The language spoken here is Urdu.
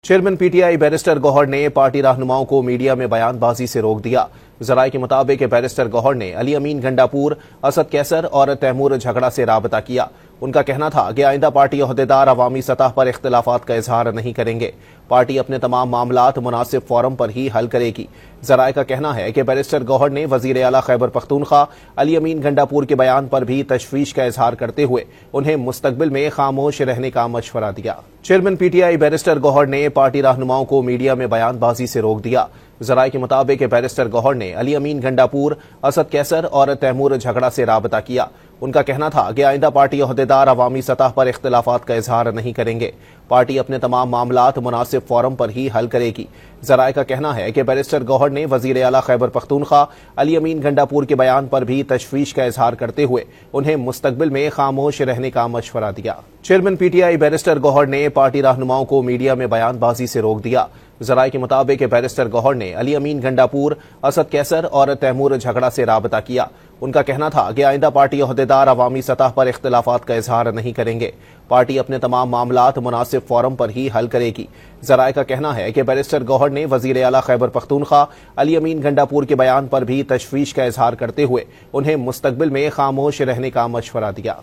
Chairman P T I barrister Gohar نے پارٹی رہنماؤں کو میڈیا میں بیان بازی سے روک دیا۔ ذرائع کے مطابق بیرسٹر گوہر نے علی امین گنڈاپور، اسد کیسر اور تیمور جھگڑا سے رابطہ کیا۔ ان کا کہنا تھا کہ آئندہ پارٹی عہدیدار عوامی سطح پر اختلافات کا اظہار نہیں کریں گے۔ پارٹی اپنے تمام معاملات مناسب فورم پر ہی حل کرے گی۔ ذرائع کا کہنا ہے کہ بیرسٹر گوہر نے وزیر اعلیٰ خیبر پختونخوا علی امین گنڈاپور کے بیان پر بھی تشویش کا اظہار کرتے ہوئے انہیں مستقبل میں خاموش رہنے کا مشورہ دیا۔ Chairman P T I barrister Gohar نے پارٹی رہنماؤں کو میڈیا میں بیان بازی سے روک دیا۔ ذرائع کے مطابق بیرسٹر گوہر نے علی امین گنڈاپور، اسد کیسر اور تیمور جھگڑا سے رابطہ کیا۔ ان کا کہنا تھا کہ آئندہ پارٹی عہدیدار عوامی سطح پر اختلافات کا اظہار نہیں کریں گے۔ پارٹی اپنے تمام معاملات مناسب فورم پر ہی حل کرے گی۔ ذرائع کا کہنا ہے کہ بیرسٹر گوہر نے وزیر اعلیٰ خیبر پختونخوا علی امین گنڈاپور کے بیان پر بھی تشویش کا اظہار کرتے ہوئے انہیں مستقبل میں خاموش رہنے کا مشورہ دیا۔ Chairman P T I barrister Gohar نے پارٹی رہنماؤں کو میڈیا میں بیان بازی سے روک دیا۔ ذرائع کے مطابق بیرسٹر گوہر نے علی امین گنڈاپور، اسد کیسر اور تیمور جھگڑا سے رابطہ کیا۔ ان کا کہنا تھا کہ آئندہ پارٹی عہدیدار عوامی سطح پر اختلافات کا اظہار نہیں کریں گے۔ پارٹی اپنے تمام معاملات مناسب فورم پر ہی حل کرے گی۔ ذرائع کا کہنا ہے کہ بیرسٹر گوہر نے وزیر اعلیٰ خیبر پختونخوا علی امین گنڈاپور کے بیان پر بھی تشویش کا اظہار کرتے ہوئے انہیں مستقبل میں خاموش رہنے کا مشورہ دیا۔